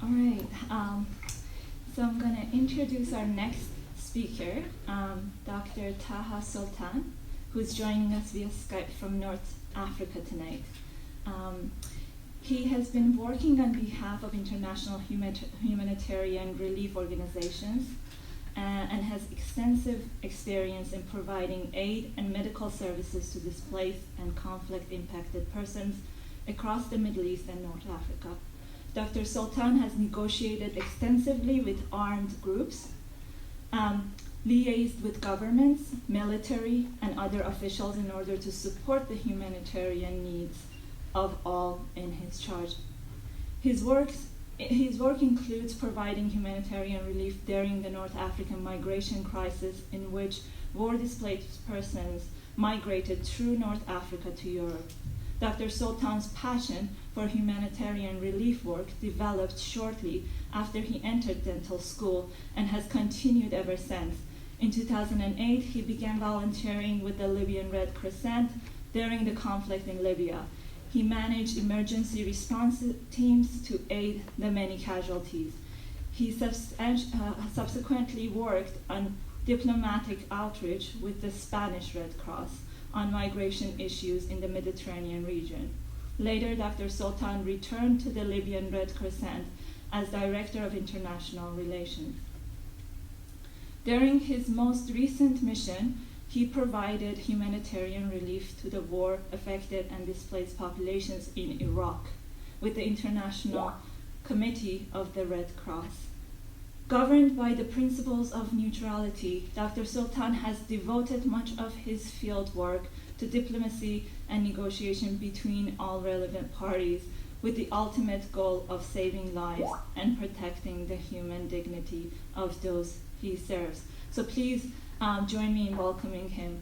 All right. So I'm going to introduce our next speaker, Dr. Taha Sultan, who's joining us via Skype from North Africa tonight. He has been working on behalf of international humanitarian relief organizations and has extensive experience in providing aid and medical services to displaced and conflict-impacted persons across the Middle East and North Africa. Dr. Sultan has negotiated extensively with armed groups, liaised with governments, military, and other officials in order to support the humanitarian needs of all in his charge. His work includes providing humanitarian relief during the North African migration crisis, in which war-displaced persons migrated through North Africa to Europe. Dr. Sultan's passion for humanitarian relief work developed shortly after he entered dental school and has continued ever since. In 2008, he began volunteering with the Libyan Red Crescent during the conflict in Libya. He managed emergency response teams to aid the many casualties. He subsequently worked on diplomatic outreach with the Spanish Red Cross on migration issues in the Mediterranean region. Later, Dr. Sultan returned to the Libyan Red Crescent as Director of International Relations. During his most recent mission, he provided humanitarian relief to the war-affected and displaced populations in Iraq with the International Committee of the Red Cross. Governed by the principles of neutrality, Dr. Sultan has devoted much of his field work to diplomacy and negotiation between all relevant parties, with the ultimate goal of saving lives and protecting the human dignity of those he serves. So please join me in welcoming him.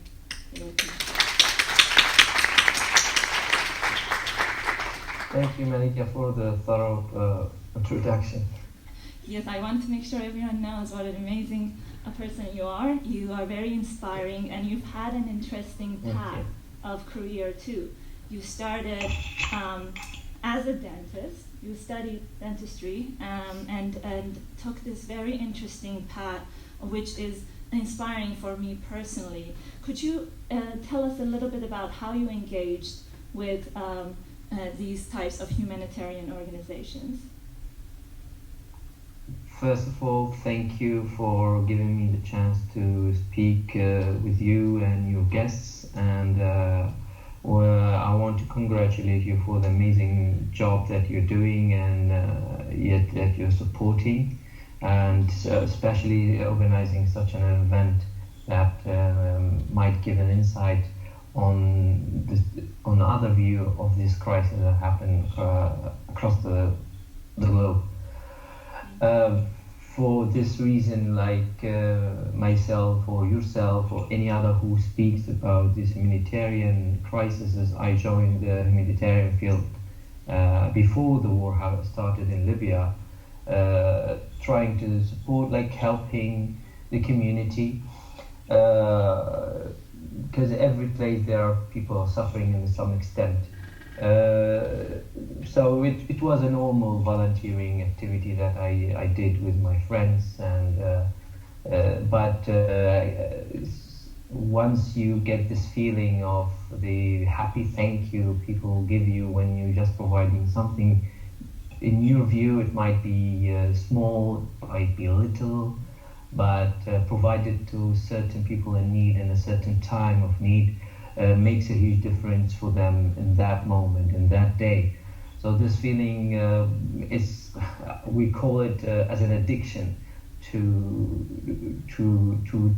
Thank you, Malika, for the thorough introduction. Yes, I want to make sure everyone knows what an amazing person you are. You are very inspiring, and you've had an interesting path of career too. You started as a dentist. You studied dentistry and took this very interesting path, which is inspiring for me personally. Could you tell us a little bit about how you engaged with these types of humanitarian organizations? First of all, thank you for giving me the chance to speak with you and your guests, and I want to congratulate you for the amazing job that you're doing and that you're supporting, and especially organizing such an event that might give an insight on the other view of this crisis that happened across the globe. For this reason, like myself or yourself or any other who speaks about this humanitarian crises, I joined the humanitarian field before the war started in Libya, trying to support, like helping the community, because every place there are people suffering in some extent. So it was a normal volunteering activity that I did with my friends, but once you get this feeling of the happy thank you people give you when you're just providing something, in your view it might be small, it might be little, but provided to certain people in need in a certain time of need, makes a huge difference for them in that moment, in that day. So this feeling is, we call it as an addiction to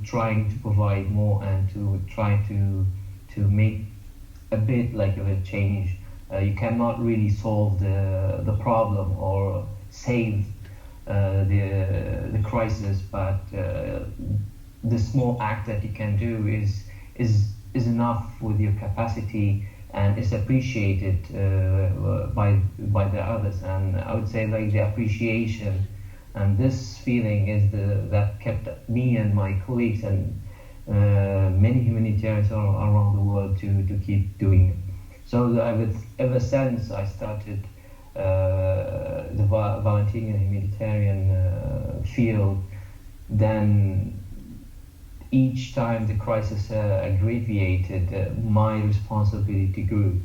trying to provide more and to try to make a bit like of a change. You cannot really solve the problem or save the crisis, but the small act that you can do is enough with your capacity and is appreciated by the others. And I would say like the appreciation and this feeling is that kept me and my colleagues and many humanitarians around the world to keep doing it. So ever since I started the volunteering and humanitarian field, then each time the crisis aggravated, my responsibility grew.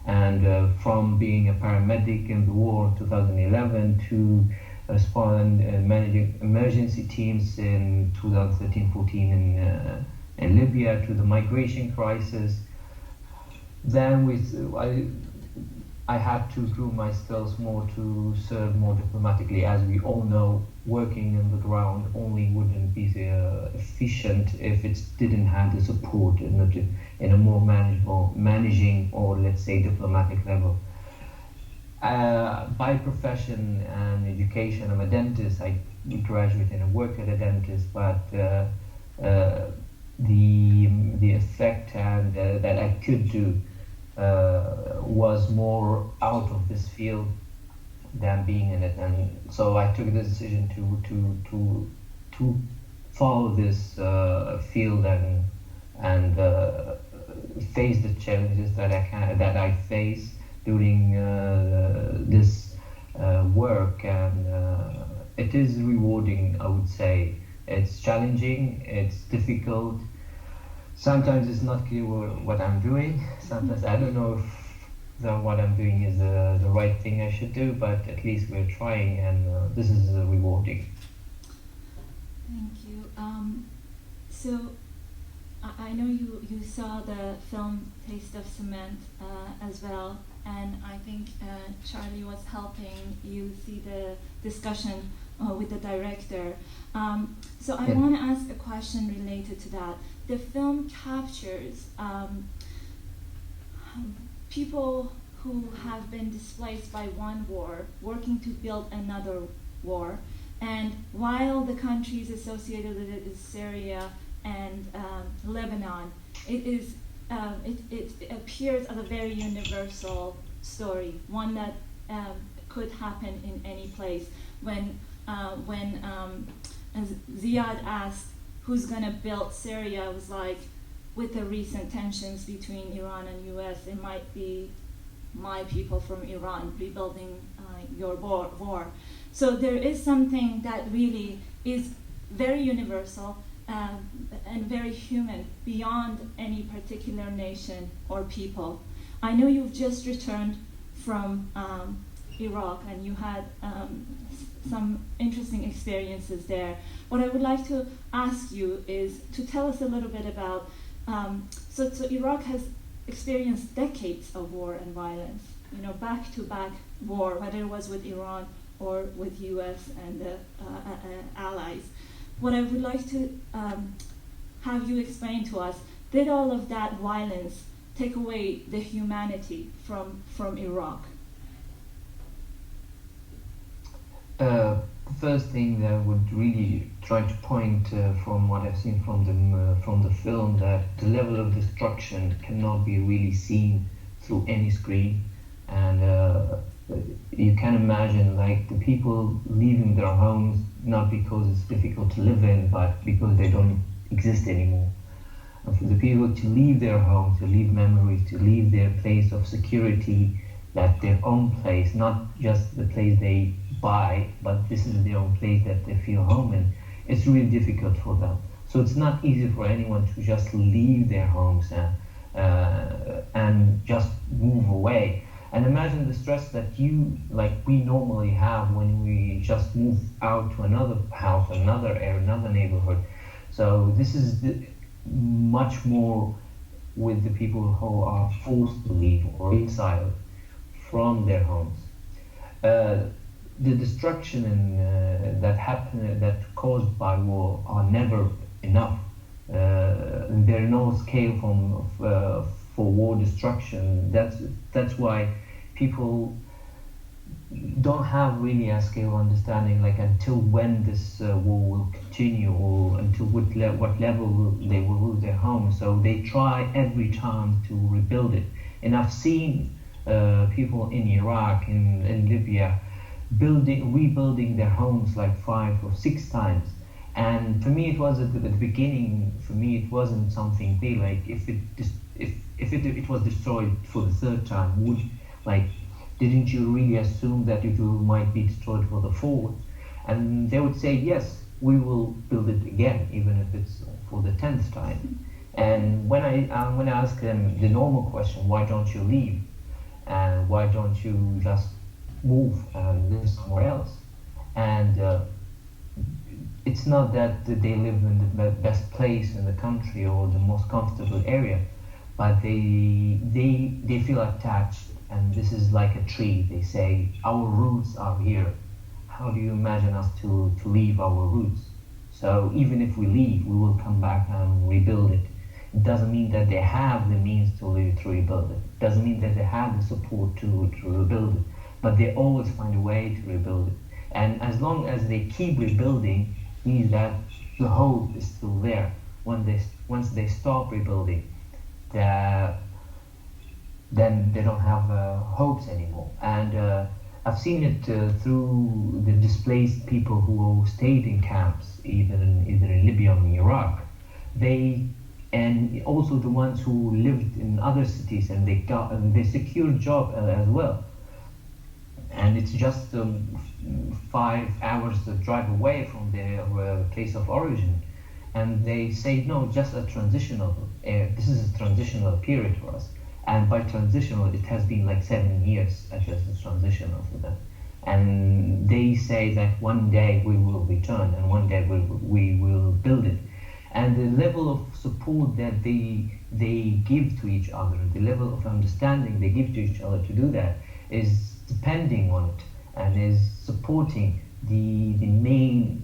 And from being a paramedic in the war in 2011 to respond managing emergency teams in 2013-14 in Libya, to the migration crisis, then I had to grow my skills more to serve more diplomatically. As we all know, working on the ground only wouldn't be efficient if it didn't have the support in a more manageable, managing or let's say diplomatic level. By profession and education, I'm a dentist. I graduated and worked at a dentist, but the effect and that I could do was more out of this field than being in it, and so I took the decision to follow this field and face the challenges that I face during this work, and it is rewarding. I would say it's challenging, it's difficult. Sometimes it's not clear what I'm doing. Sometimes I don't know if what I'm doing is the right thing I should do, but at least we're trying, and this is rewarding. Thank you. So I know you saw the film Taste of Cement as well, and I think Charlie was helping you see the discussion with the director. So I want to ask a question related to that. The film captures people who have been displaced by one war, working to build another war, and while the countries associated with it is Syria and Lebanon, it appears as a very universal story, one that could happen in any place. When Ziad asked who's going to build Syria, it was like, with the recent tensions between Iran and US, it might be my people from Iran rebuilding your war. So there is something that really is very universal and very human, beyond any particular nation or people. I know you've just returned from Iraq, and you had some interesting experiences there. What I would like to ask you is to tell us a little bit about, so Iraq has experienced decades of war and violence, back-to-back war, whether it was with Iran or with US and the allies. What I would like to have you explain to us, did all of that violence take away the humanity from Iraq? The first thing that I would really try to point from what I've seen from the film, that the level of destruction cannot be really seen through any screen, and you can imagine like the people leaving their homes not because it's difficult to live in, but because they don't exist anymore. And for the people to leave their homes, to leave memories, to leave their place of security, that their own place, not just the place they buy, but this is their own place that they feel home in, it's really difficult for them. So it's not easy for anyone to just leave their homes and just move away. And imagine the stress that we normally have when we just move out to another house, another area, another neighborhood. So this is much more with the people who are forced to leave or exiled from their homes. The destruction that caused by war are never enough. There is no scale for war destruction. That's why people don't have really a scale of understanding, like until when this war will continue, or until what level they will lose their homes. So they try every time to rebuild it. And I've seen people in Iraq, in Libya, rebuilding their homes like 5 or 6 times. And for me, it was at the beginning. For me, it wasn't something big. Like if it was destroyed for the 3rd time, Didn't you really assume that you might be destroyed for the fourth? And they would say, yes, we will build it again, even if it's for the 10th time. And when I ask them the normal question, why don't you leave? And why don't you just move and live somewhere else? And it's not that they live in the best place in the country or the most comfortable area, but they feel attached. And this is like a tree. They say, our roots are here. How do you imagine us to leave our roots? So even if we leave, we will come back and rebuild it. It doesn't mean that they have the means to rebuild it. It doesn't mean that they have the support to rebuild it. But they always find a way to rebuild it. And as long as they keep rebuilding, means that the hope is still there. Once they stop rebuilding, then they don't have hopes anymore. And I've seen it through the displaced people who stayed in camps, either in Libya or in Iraq. And also the ones who lived in other cities, and they secured job as well. And it's just 5 hours drive away from their place of origin. And they say, no, just a transitional. This is a transitional period for us. And by transitional, it has been like 7 years as a transitional for them. And they say that one day we will return, and one day we will build it. And the level of support that they give to each other, the level of understanding they give to each other to do that, is depending on it, and is supporting the main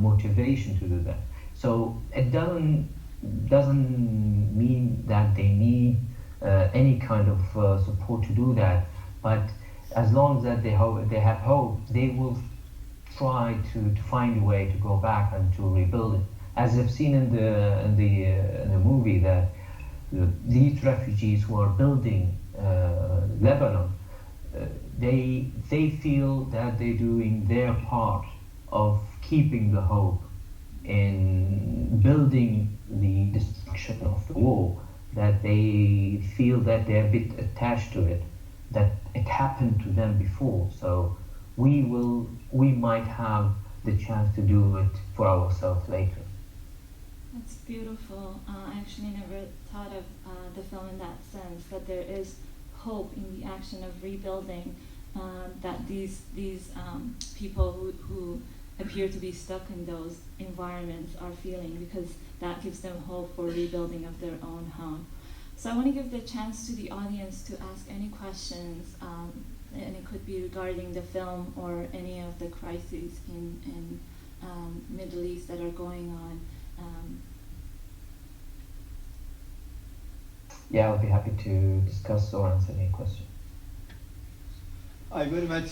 motivation to do that. So it doesn't mean that they need any kind of support to do that, but as long as they have hope, they will try to find a way to go back and to rebuild it. As I've seen in the movie, that these refugees who are building Lebanon, they feel that they're doing their part of keeping the hope in building the destruction of the wall, that they feel that they're a bit attached to it, that it happened to them before, so we might have the chance to do it for ourselves later. That's beautiful. I actually never thought of the film in that sense, that there is hope in the action of rebuilding, that these people who appear to be stuck in those environments are feeling, because that gives them hope for rebuilding of their own home. So I want to give the chance to the audience to ask any questions, and it could be regarding the film or any of the crises in Middle East that are going on. Yeah, I'll be happy to discuss or answer any question. I very much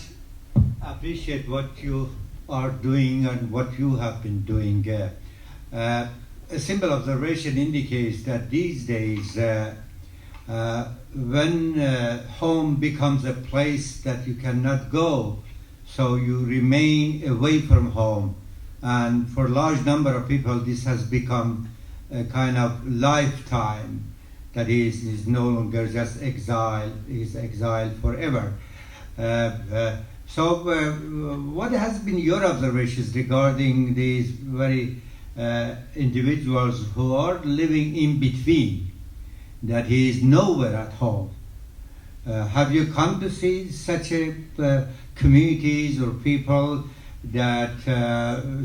appreciate what you are doing and what you have been doing. A simple observation indicates that these days, when home becomes a place that you cannot go, so you remain away from home. And for a large number of people, this has become a kind of lifetime. That is no longer just exile, is exiled forever. So what has been your observations regarding these very individuals who are living in between, that is nowhere at home? Have you come to see such communities or people that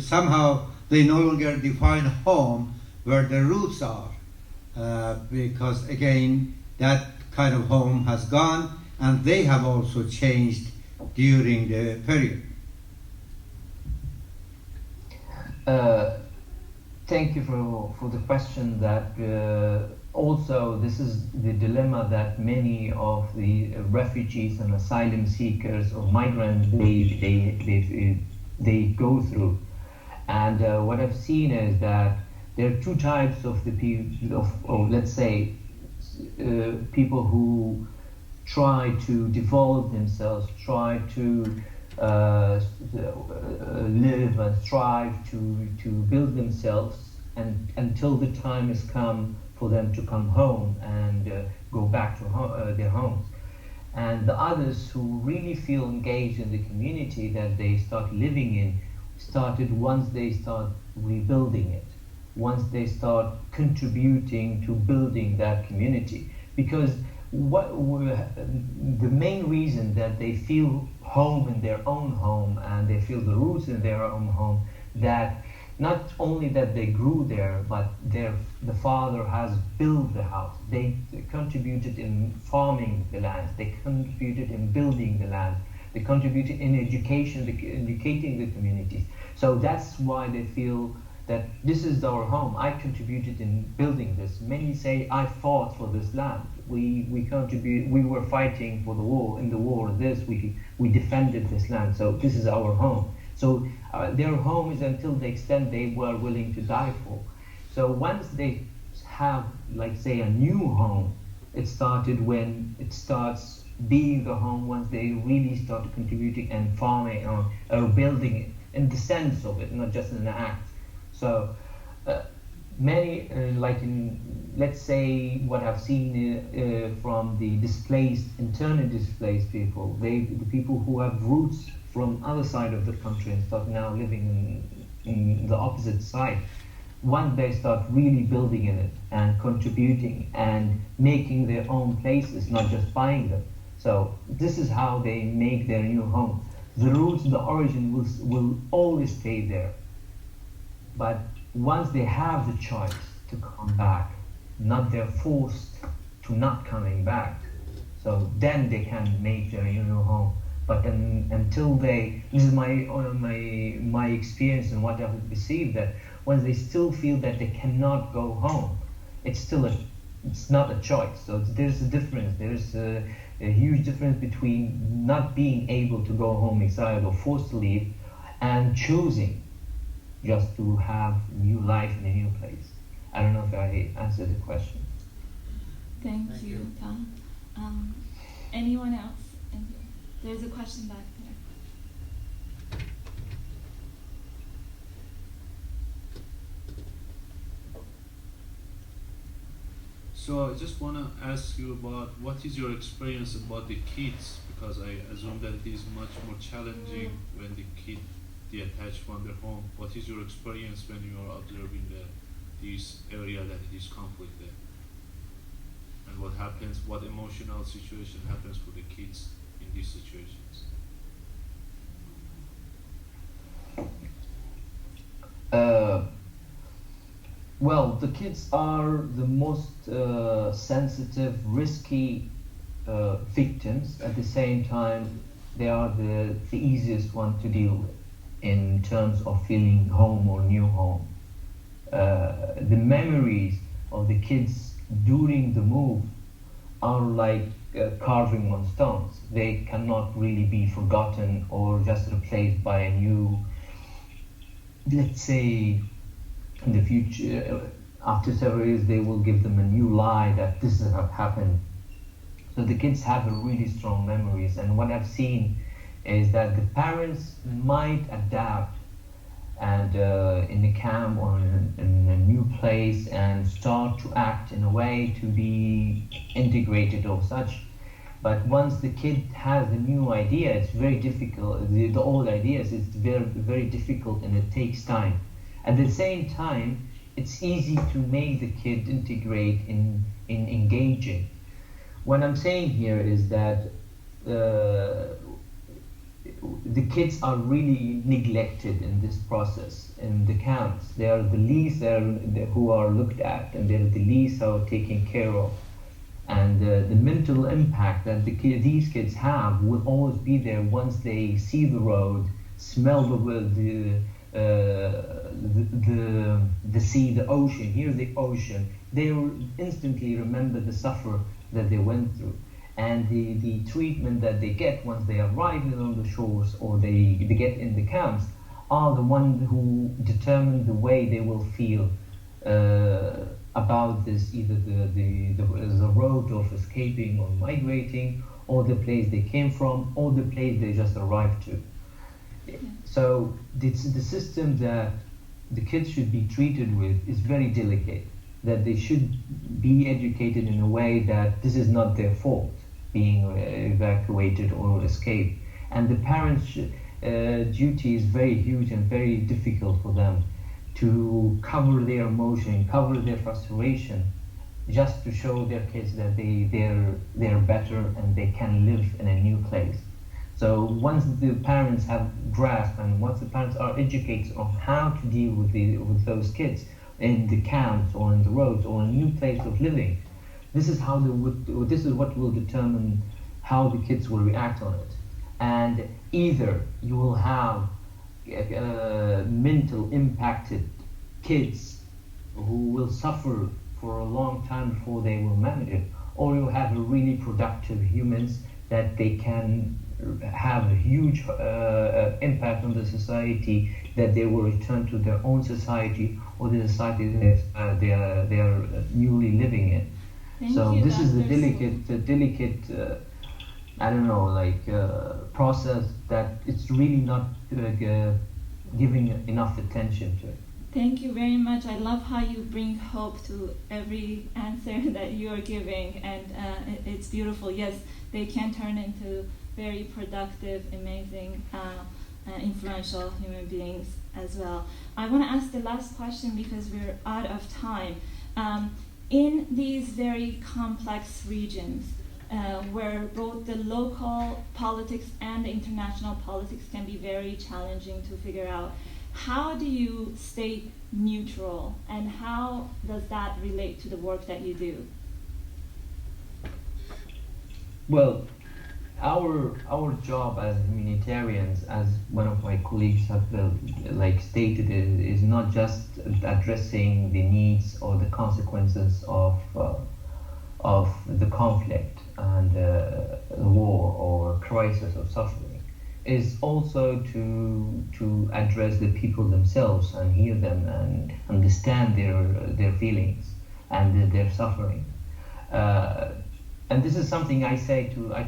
somehow they no longer define home where their roots are? Because again, that kind of home has gone, and they have also changed during the period. Thank you for the question. That also, this is the dilemma that many of the refugees and asylum seekers or migrants they go through. And what I've seen is that there are two types of the people, or let's say, people who try to develop themselves, try to live and strive to build themselves, and until the time has come for them to come home and go back to their homes. And the others who really feel engaged in the community that they start living in started once they start rebuilding it, once they start contributing to building that community. Because the main reason that they feel home in their own home and they feel the roots in their own home, that not only that they grew there, but the father has built the house. They contributed in farming the land. They contributed in building the land. They contributed in education, educating the communities. So that's why they feel that this is our home. I contributed in building this. Many say, I fought for this land. We were fighting for the war, in the war, we defended this land. So this is our home. So their home is until the extent they were willing to die for. So once they have, like say, a new home, it started when it starts being the home, once they really start contributing and farming or building it in the sense of it, not just in an act. So many, like in, let's say, what I've seen from the displaced, internally displaced people, the people who have roots from other side of the country and start now living in the opposite side. Once they start really building in it and contributing and making their own places, not just buying them. So this is how they make their new home. The roots, the origin will always stay there. But once they have the choice to come back, not they're forced to not coming back. So then they can make their new home. But until they, this is my experience and what I've received, that when they still feel that they cannot go home, it's not a choice. So there's a difference. There's a huge difference between not being able to go home exiled or forced to leave and choosing just to have new life in a new place. I don't know if I answered the question. Thank you, Taha. Anyone else? There's a question back there. So I just want to ask you about what is your experience about the kids, because I assume that it is much more challenging when the kid detached from their home. What is your experience when you are observing this area that it is conflict there? And what happens, what emotional situation happens for the kids in these situations? Well, the kids are the most sensitive, risky victims. At the same time, they are the easiest one to deal with in terms of feeling home or new home. The memories of the kids during the move are like carving on stones. They cannot really be forgotten or just replaced by a new, let's say, in the future, after several years, they will give them a new lie that this has happened. So the kids have a really strong memories, and what I've seen is that the parents might adapt and in the camp or in a new place and start to act in a way to be integrated or such. But once the kid has a new idea, it's very difficult. The old ideas, it's very, very difficult, and it takes time. At the same time, it's easy to make the kid integrate in engaging. What I'm saying here is that the kids are really neglected in this process in the camps. They are the least who are looked at, and they're the least are taken care of. And the mental impact that these kids have will always be there once they see the road, smell the sea, the ocean, hear the ocean. They will instantly remember the suffer that they went through. And the treatment that they get once they arrive on the shores or they get in the camps are the ones who determine the way they will feel about this, either the road of escaping or migrating, or the place they came from, or the place they just arrived to. So the system that the kids should be treated with is very delicate, that they should be educated in a way that this is not their fault. being evacuated or escape. And the parents' duty is very huge and very difficult for them to cover their emotion, cover their frustration, just to show their kids that they're better and they can live in a new place. So once the parents have grasped and once the parents are educated on how to deal with those kids in the camps or in the roads or a new place of living, this is what will determine how the kids will react on it. And either you will have mental impacted kids who will suffer for a long time before they will manage it, or you have a really productive humans that they can have a huge impact on the society, that they will return to their own society or the society that they are newly living in. So this is the delicate I don't know, process that it's really not giving enough attention to it. Thank you very much. I love how you bring hope to every answer that you are giving, and it's beautiful. Yes, they can turn into very productive, amazing, influential human beings as well. I want to ask the last question because we're out of time. In these very complex regions, where both the local politics and the international politics can be very challenging to figure out, how do you stay neutral, and how does that relate to the work that you do? Well, our job as humanitarians, as one of my colleagues have stated, is not just addressing the needs or the consequences of the conflict and the war or crisis or suffering. Is also to address the people themselves and hear them and understand their feelings and their suffering. And this is something I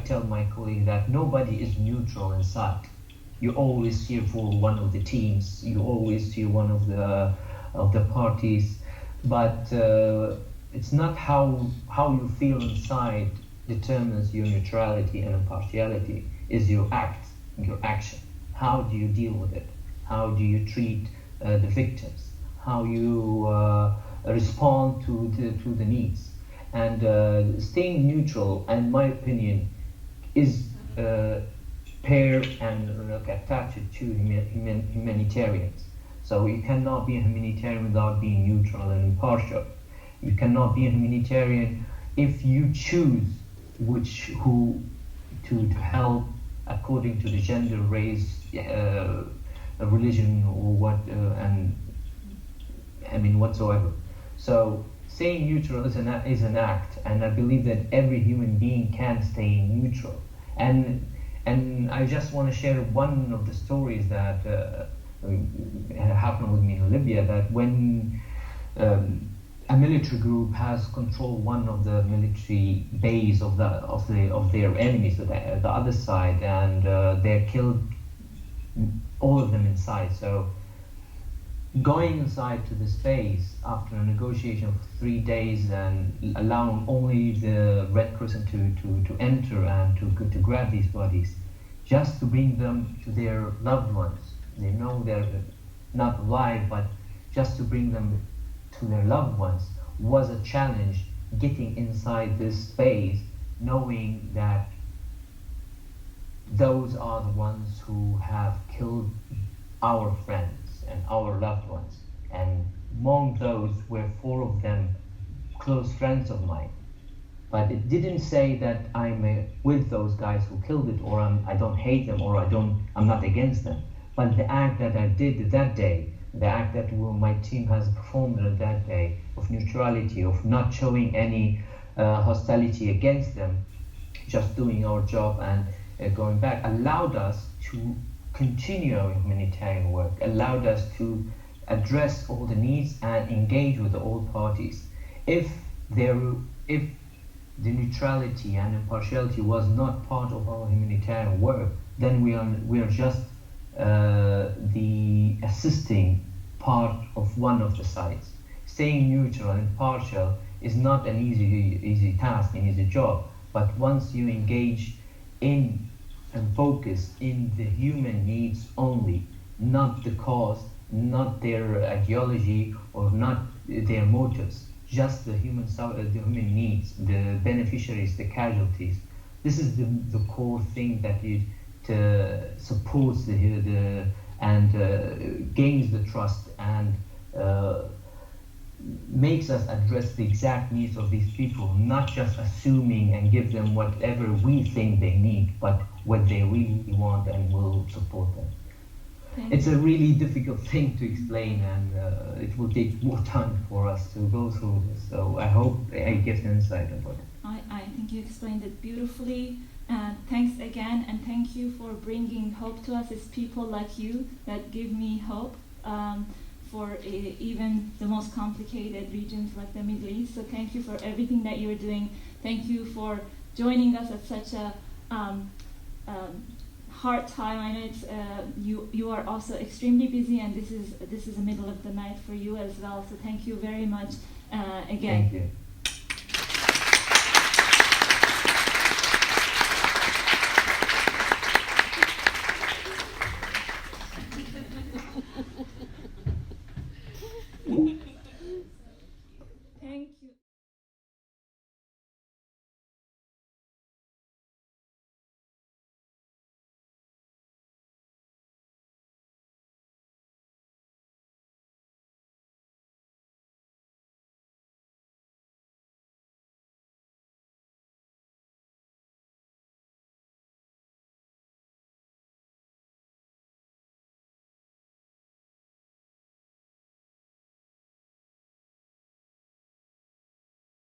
tell my colleagues, that nobody is neutral inside. You always cheer for one of the teams, you always cheer one of the parties, but it's not how you feel inside determines your neutrality and impartiality. Is your action. How do you deal with it? How do you treat the victims? How you respond to the needs? And staying neutral, in my opinion, is paired and attached to humanitarians. So you cannot be a humanitarian without being neutral and impartial. You cannot be a humanitarian if you choose who to help according to the gender, race, religion, or whatsoever. So staying neutral is an act, and I believe that every human being can stay neutral. And I just want to share one of the stories that happened with me in Libya. That when a military group has controlled one of the military base of their enemies, the other side, and they killed all of them inside. So going inside to this base after a negotiation for 3 days and allowing only the Red Crescent to enter and to grab these bodies, just to bring them to their loved ones. They know they're not alive, but just to bring them to their loved ones was a challenge. Getting inside this space, knowing that those are the ones who have killed our friends and our loved ones, and among those were 4 of them close friends of mine. But it didn't say that I'm with those guys who killed it, or I don't hate them, or I'm not against them. But the act that I did that day, the act that my team has performed that day, of neutrality, of not showing any hostility against them, just doing our job and going back, allowed us to continue our humanitarian work, allowed us to address all the needs and engage with all parties. If the neutrality and impartiality was not part of our humanitarian work, then we are just the assisting part of one of the sides. Staying neutral and impartial is not an easy task, an easy job, But once you engage in and focus in the human needs only, not the cause, not their ideology, or not their motives, just the human needs, the beneficiaries, the casualties. This is the core thing that it supports and gains the trust and makes us address the exact needs of these people, not just assuming and give them whatever we think they need, but what they really want, and will support them. It's a really difficult thing to explain, and it will take more time for us to go through this. So I hope I give an insight about it. I think you explained it beautifully. Thanks again, and thank you for bringing hope to us. It's people like you that give me hope for even the most complicated regions like the Middle East. So thank you for everything that you're doing. Thank you for joining us at such a hard time. I know it's you are also extremely busy, and this is the middle of the night for you as well. So thank you very much again. Thank you.